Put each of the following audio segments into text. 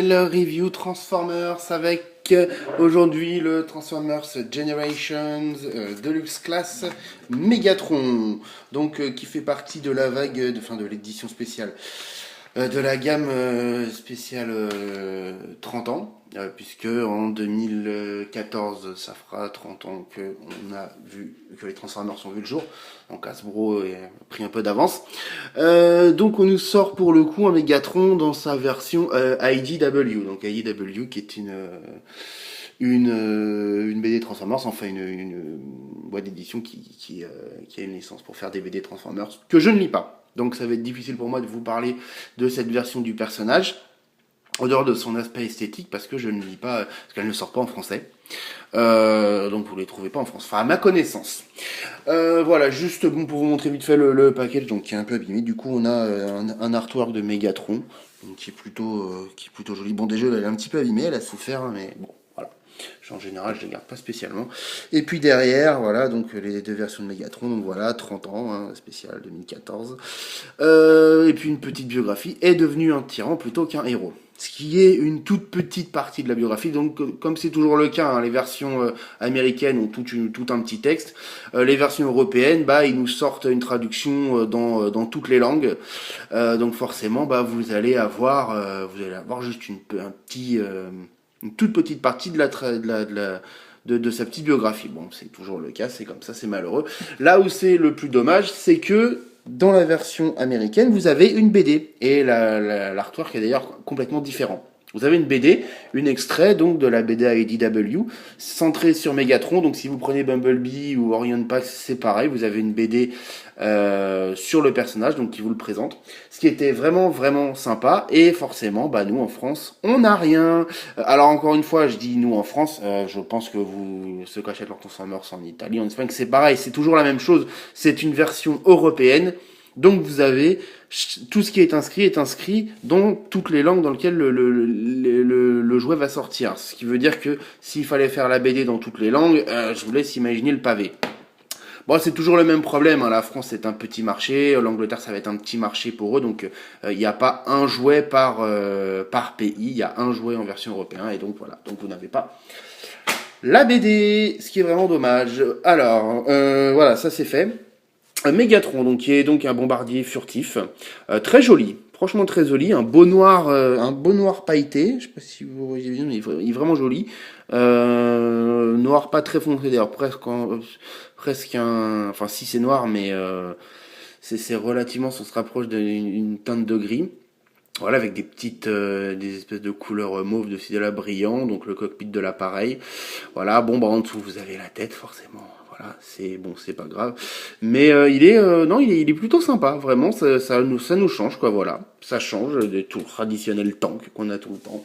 nouvelle review Transformers avec aujourd'hui le Transformers Generations Deluxe Class Megatron, donc qui fait partie de la vague, de l'édition spéciale de la gamme spéciale 30 ans, puisque en 2014 ça fera 30 ans que les Transformers ont vu le jour, donc Hasbro a pris un peu d'avance. Donc on nous sort pour le coup un Megatron dans sa version IDW, donc IDW qui est une BD Transformers, enfin une boîte d'édition qui a une licence pour faire des BD Transformers que je ne lis pas. Donc ça va être difficile pour moi de vous parler de cette version du personnage, en dehors de son aspect esthétique, parce que je ne lis pas, parce qu'elle ne sort pas en français. Donc vous ne les trouvez pas en France, enfin à ma connaissance. Voilà, juste bon, pour vous montrer vite fait le package, donc qui est un peu abîmé. Du coup on a un artwork de Megatron, donc, qui est plutôt joli. Bon, déjà elle est un petit peu abîmée, elle a souffert, hein, mais bon. En général, je ne les garde pas spécialement. Et puis derrière, voilà, donc les deux versions de Megatron, donc voilà, 30 ans, hein, spécial 2014. Et puis une petite biographie, est devenu un tyran plutôt qu'un héros. Ce qui est une toute petite partie de la biographie, donc comme c'est toujours le cas, hein, les versions américaines ont tout un petit texte, les versions européennes, ils nous sortent une traduction dans toutes les langues, donc forcément, vous allez avoir juste une toute petite partie de sa petite biographie. Bon, c'est toujours le cas, c'est comme ça, c'est malheureux. Là où c'est le plus dommage, c'est que dans la version américaine, vous avez une BD, et l'artwork est d'ailleurs complètement différent. Vous avez une BD, une extrait donc de la BD IDW, centrée sur Megatron. Donc si vous prenez Bumblebee ou Orion Pax, c'est pareil, vous avez une BD sur le personnage, donc qui vous le présente. Ce qui était vraiment vraiment sympa. Et forcément, nous en France, on n'a rien. Alors encore une fois, je dis nous en France, je pense que ceux qui achètent leur Transformers en Italie, en Espagne, c'est pareil, c'est toujours la même chose. C'est une version européenne. Donc vous avez tout ce qui est inscrit dans toutes les langues dans lesquelles le jouet va sortir. Ce qui veut dire que s'il fallait faire la BD dans toutes les langues, je vous laisse imaginer le pavé. Bon, c'est toujours le même problème, hein. La France c'est un petit marché, l'Angleterre ça va être un petit marché pour eux, donc il n'y a pas un jouet par pays, il y a un jouet en version européenne, et donc voilà, donc vous n'avez pas la BD, ce qui est vraiment dommage. Alors, voilà, ça c'est fait. Megatron, donc qui est donc un bombardier furtif, très joli, franchement très joli, un beau noir pailleté, je sais pas si vous voyez bien, mais il est vraiment joli, noir pas très foncé d'ailleurs, presque enfin si c'est noir, mais c'est relativement, on se rapproche d'une teinte de gris. Voilà, avec des espèces de couleurs mauve de là brillant, donc le cockpit de l'appareil. Voilà, bon, en dessous vous avez la tête, forcément. Voilà, c'est pas grave. Mais il est plutôt sympa, vraiment, ça nous change, quoi, voilà. Ça change des tout traditionnels tanks qu'on a tout le temps.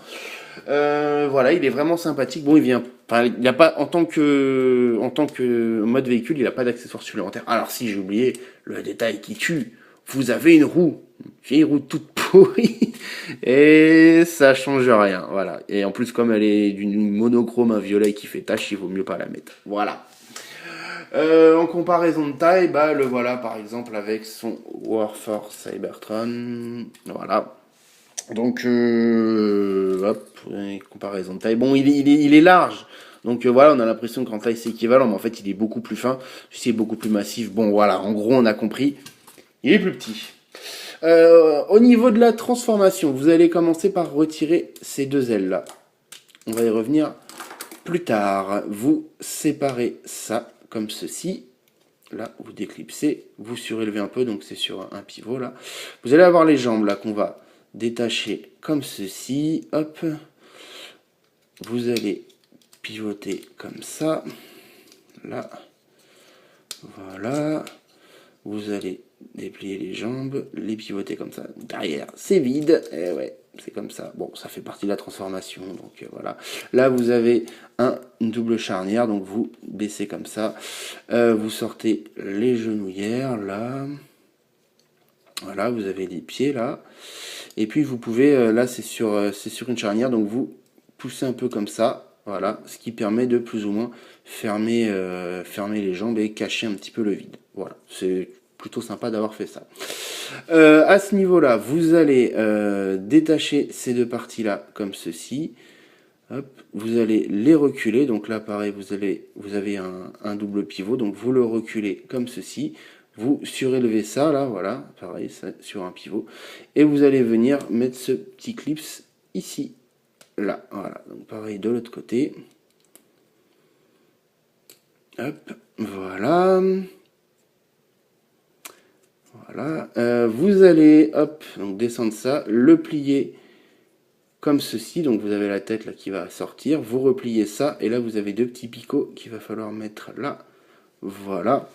Voilà, il est vraiment sympathique. Bon, il a pas, en tant que mode véhicule, il a pas d'accessoires supplémentaires. Alors si, j'ai oublié le détail qui tue. Vous avez une vieille roue toute pourrie, et ça change rien, voilà. Et en plus, comme elle est d'une monochrome, un violet qui fait tache, il vaut mieux pas la mettre. Voilà. En comparaison de taille, le voilà par exemple avec son Warforce Cybertron, voilà. Donc, hop, comparaison de taille. Bon, il est large. Donc voilà, on a l'impression qu'en taille c'est équivalent, mais en fait il est beaucoup plus fin, c'est beaucoup plus massif. Bon voilà, en gros on a compris, il est plus petit. Au niveau de la transformation, vous allez commencer par retirer ces deux ailes là. On va y revenir plus tard. Vous séparez ça comme ceci. Là, vous déclipsez, vous surélevez un peu, donc c'est sur un pivot là. Vous allez avoir les jambes là qu'on va détacher comme ceci. Hop. Vous allez pivoter comme ça. Là. Voilà. Vous allez déplier les jambes, les pivoter comme ça. Derrière, c'est vide. Et ouais, c'est comme ça. Bon, ça fait partie de la transformation. Donc voilà. Là, vous avez une double charnière. Donc vous baissez comme ça. Vous sortez les genouillères là. Voilà, vous avez les pieds là. Et puis vous pouvez, là c'est sur une charnière. Donc vous poussez un peu comme ça. Voilà, ce qui permet de plus ou moins fermer les jambes et cacher un petit peu le vide. Voilà, c'est plutôt sympa d'avoir fait ça. À ce niveau-là, vous allez détacher ces deux parties-là comme ceci. Hop, vous allez les reculer. Donc là, pareil, vous avez un double pivot. Donc vous le reculez comme ceci. Vous surélevez ça, là, voilà, pareil, ça, sur un pivot. Et vous allez venir mettre ce petit clips ici, là. Voilà, donc pareil de l'autre côté. Hop, voilà. Voilà. Vous allez, hop, donc descendre ça, le plier comme ceci. Donc vous avez la tête là qui va sortir. Vous repliez ça, et là vous avez deux petits picots qu'il va falloir mettre là. Voilà.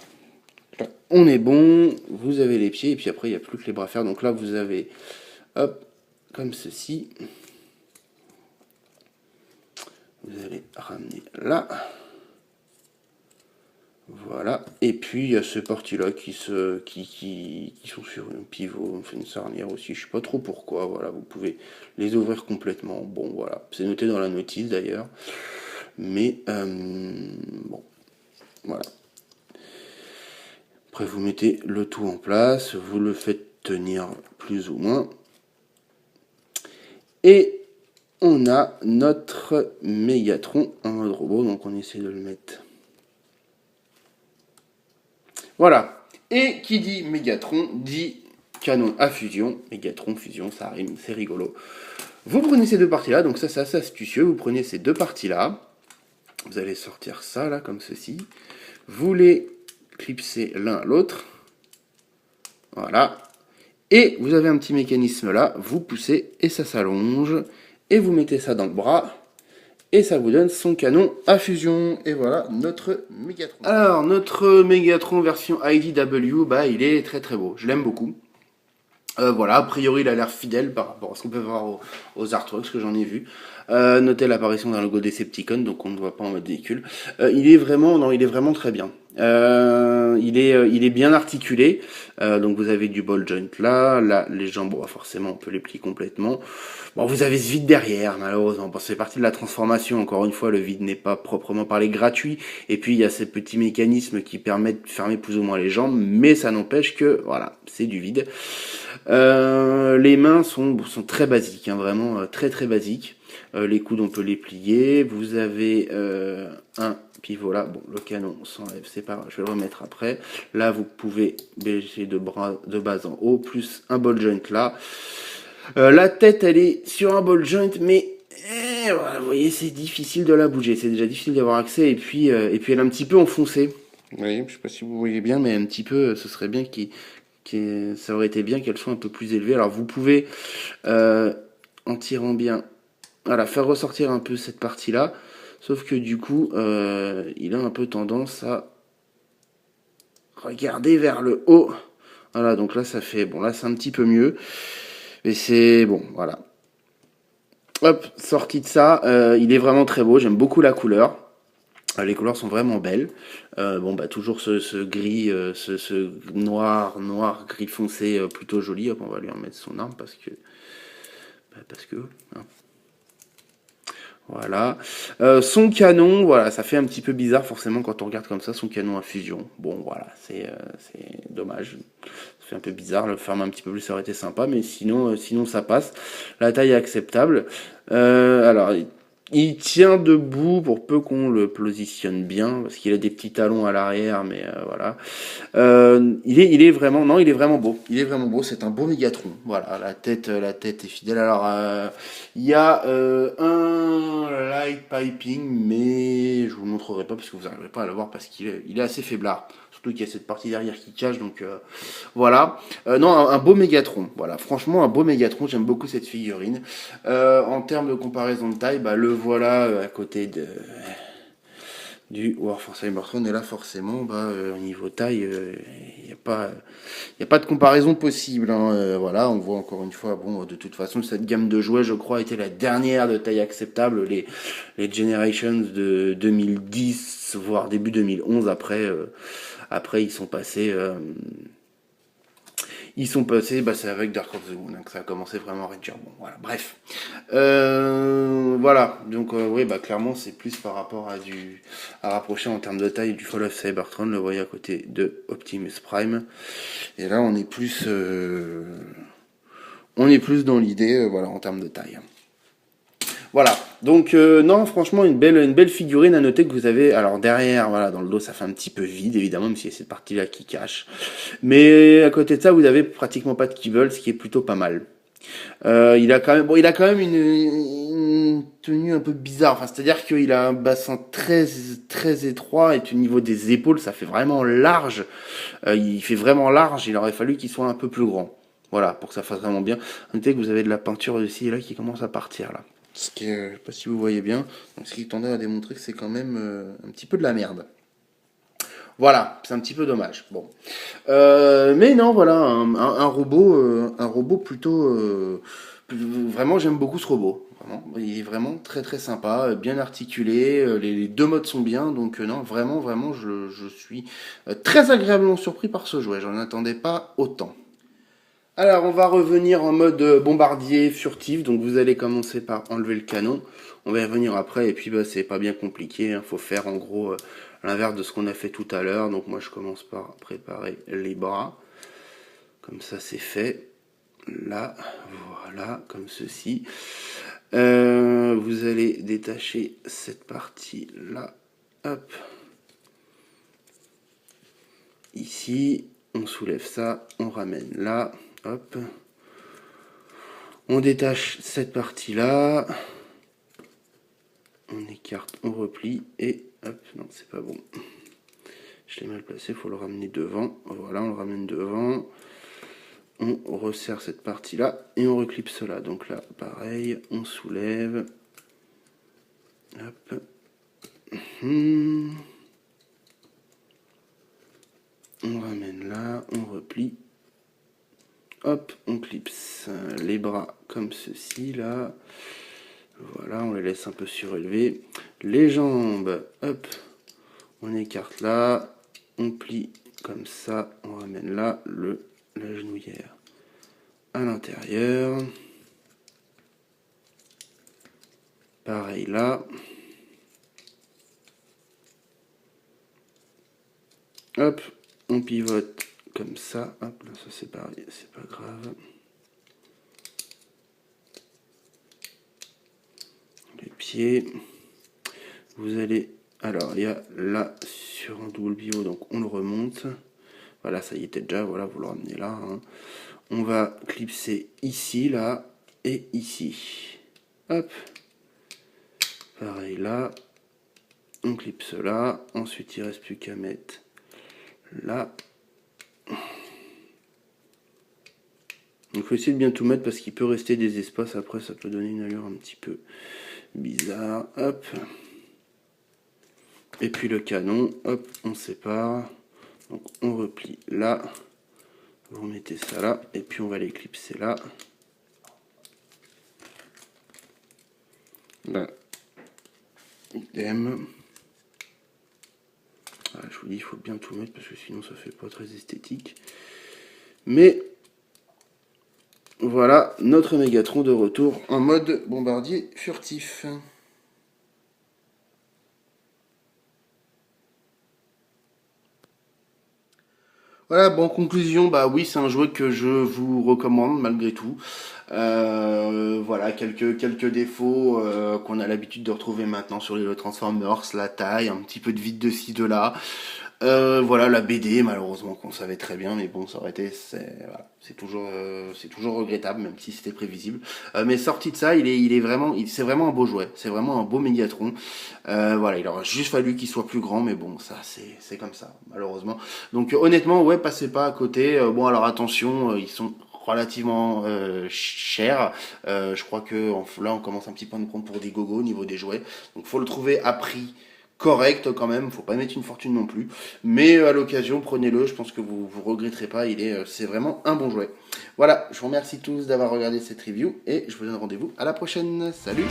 On est bon, vous avez les pieds, et puis après il n'y a plus que les bras à faire. Donc là vous avez, hop, comme ceci. Vous allez ramener là. Voilà. Et puis il y a ces parties-là qui sont sur un pivot, on fait une charnière aussi, je sais pas trop pourquoi. Voilà, vous pouvez les ouvrir complètement. Bon voilà, c'est noté dans la notice d'ailleurs. Mais bon, voilà. Après, vous mettez le tout en place, vous le faites tenir plus ou moins. Et on a notre Mégatron en mode robot, donc on essaie de le mettre. Voilà. Et qui dit Mégatron dit canon à fusion. Mégatron, fusion, ça rime, c'est rigolo. Vous prenez ces deux parties-là, donc ça c'est assez astucieux. Vous prenez ces deux parties-là. Vous allez sortir ça, là, comme ceci. Vous les clipsez l'un à l'autre. Voilà. Et vous avez un petit mécanisme là, vous poussez et ça s'allonge. Et vous mettez ça dans le bras. Et ça vous donne son canon à fusion. Et voilà notre Mégatron. Alors, notre Mégatron version IDW, bah, il est très très beau. Je l'aime beaucoup. Voilà, a priori il a l'air fidèle par rapport à ce qu'on peut voir aux artworks que j'en ai vu. Notez l'apparition d'un logo Decepticon, donc on ne voit pas en mode véhicule. Il est vraiment très bien. Il est bien articulé. Donc vous avez du ball joint là les jambes, bon, forcément on peut les plier complètement. Bon, vous avez ce vide derrière, malheureusement. Bon, c'est partie de la transformation. Encore une fois, le vide n'est pas proprement parlé gratuit. Et puis il y a ces petits mécanismes qui permettent de fermer plus ou moins les jambes, mais ça n'empêche que voilà, c'est du vide. Les mains sont très basiques, hein, vraiment très très basiques. Les coudes on peut les plier. Vous avez un pivot là. Bon, le canon s'enlève, c'est pas grave, je vais le remettre après. Là vous pouvez baisser de bas en haut, plus un ball joint là. La tête elle est sur un ball joint, mais voilà, vous voyez c'est difficile de la bouger. C'est déjà difficile d'avoir accès, et puis elle est un petit peu enfoncée. Vous voyez, je sais pas si vous voyez bien, mais un petit peu, ce serait bien ça aurait été bien qu'elle soit un peu plus élevée. Alors vous pouvez, en tirant bien, voilà, faire ressortir un peu cette partie-là. Sauf que du coup, il a un peu tendance à regarder vers le haut. Voilà, donc là ça fait, bon là c'est un petit peu mieux. Mais c'est bon, voilà. Hop, sorti de ça, il est vraiment très beau, j'aime beaucoup la couleur. Les couleurs sont vraiment belles. Bon bah toujours ce gris, ce noir gris foncé plutôt joli. Hop, on va lui en mettre son arme parce que hein. Voilà. Son canon, voilà, ça fait un petit peu bizarre forcément quand on regarde comme ça son canon à fusion. Bon voilà, c'est dommage. Ça fait un peu bizarre, le fermer un petit peu plus ça aurait été sympa, mais sinon ça passe. La taille est acceptable. Alors il tient debout pour peu qu'on le positionne bien, parce qu'il a des petits talons à l'arrière, mais voilà. Il est vraiment beau. Il est vraiment beau. C'est un beau Mégatron. Voilà, la tête est fidèle. Alors, il y a un light piping, mais je vous le montrerai pas parce que vous n'arriverez pas à le voir parce qu'il est assez faiblard. Surtout qu'il y a cette partie derrière qui cache, donc voilà. Non, un beau Mégatron. Voilà, franchement, un beau Mégatron. J'aime beaucoup cette figurine. En termes de comparaison de taille, bah, le voilà à côté du War for Cybertron, et là forcément au niveau taille il n'y a pas de comparaison possible, hein. Voilà, on voit encore une fois, bon, de toute façon cette gamme de jouets je crois était la dernière de taille acceptable, les Generations de 2010 voire début 2011. Après ils sont passés ils sont passés, c'est avec Dark of the Moon que ça a commencé vraiment à réduire. Bon, voilà, bref. Voilà, donc oui, clairement, c'est plus par rapport à rapprocher en termes de taille du Fall of Cybertron, le voyez à côté de Optimus Prime. Et là, on est plus dans l'idée, voilà, en termes de taille. Voilà, donc non, franchement, une belle figurine. À noter que vous avez, alors derrière, voilà, dans le dos, ça fait un petit peu vide, évidemment, même si c'est cette partie-là qui cache. Mais à côté de ça, vous avez pratiquement pas de keyboard, ce qui est plutôt pas mal. Il a quand même une tenue un peu bizarre. Enfin, c'est-à-dire qu'il a un bassin très étroit et au niveau des épaules, ça fait vraiment large. Il fait vraiment large. Il aurait fallu qu'il soit un peu plus grand. Voilà, pour que ça fasse vraiment bien. Notez que vous avez de la peinture aussi là qui commence à partir là. Ce qui est, je sais pas si vous voyez bien. Donc, ce qui tendait à démontrer que c'est quand même un petit peu de la merde. Voilà, c'est un petit peu dommage. Bon, mais non, voilà, un robot plutôt. Vraiment, j'aime beaucoup ce robot. Vraiment, il est vraiment très sympa, bien articulé. Les deux modes sont bien, donc non, vraiment, je suis très agréablement surpris par ce jouet. J'en attendais pas autant. Alors, on va revenir en mode bombardier furtif. Donc, vous allez commencer par enlever le canon. On va y revenir après. Et puis, c'est pas bien compliqué. Il faut faire en gros l'inverse de ce qu'on a fait tout à l'heure. Donc, moi, je commence par préparer les bras. Comme ça, c'est fait. Là, voilà, comme ceci. Vous allez détacher cette partie-là. Hop. Ici, on soulève ça. On ramène là. Hop. On détache cette partie-là. On écarte, on replie. Et hop, non, c'est pas bon. Je l'ai mal placé, il faut le ramener devant. Voilà, on le ramène devant. On resserre cette partie-là et on reclipse cela. Donc là, pareil, on soulève. Hop. On ramène là, on replie. Hop, on clipse les bras comme ceci, là. Voilà, on les laisse un peu surélevés. Les jambes, hop, on écarte là. On plie comme ça, on ramène là la genouillère à l'intérieur. Pareil là. Hop, on pivote comme ça. Hop, là ça c'est pareil, c'est pas grave. Les pieds. Vous allez... Alors, il y a là sur un double pivot, donc on le remonte. Voilà, ça y était déjà, voilà, vous le ramenez là. Hein. On va clipser ici, là, et ici. Hop. Pareil là. On clipse là. Ensuite, il ne reste plus qu'à mettre là. Il faut essayer de bien tout mettre parce qu'il peut rester des espaces. Après, ça peut donner une allure un petit peu bizarre. Hop. Et puis le canon, hop, on sépare. Donc on replie là. Vous remettez ça là. Et puis on va l'éclipser là. Là. Idem. Voilà, je vous dis, il faut bien tout mettre parce que sinon ça fait pas très esthétique. Mais voilà notre Mégatron de retour en mode bombardier furtif. Voilà, bon, conclusion, oui, c'est un jouet que je vous recommande malgré tout. Voilà, quelques défauts qu'on a l'habitude de retrouver maintenant sur les Transformers, la taille, un petit peu de vide de ci, de là. Voilà, la BD, malheureusement, qu'on savait très bien, mais bon, ça aurait été, c'est toujours regrettable, même si c'était prévisible. Mais sorti de ça, c'est vraiment un beau jouet, c'est vraiment un beau Mégatron. Voilà, il aurait juste fallu qu'il soit plus grand, mais bon, ça, c'est comme ça, malheureusement. Donc, honnêtement, ouais, passez pas à côté. Bon, alors attention, ils sont relativement chers. Je crois que là, on commence un petit peu à nous prendre pour des gogos au niveau des jouets. Donc, faut le trouver à prix correct quand même, faut pas mettre une fortune non plus, mais à l'occasion prenez-le, je pense que vous regretterez pas, c'est vraiment un bon jouet. Voilà, je vous remercie tous d'avoir regardé cette review et je vous donne rendez-vous à la prochaine. Salut.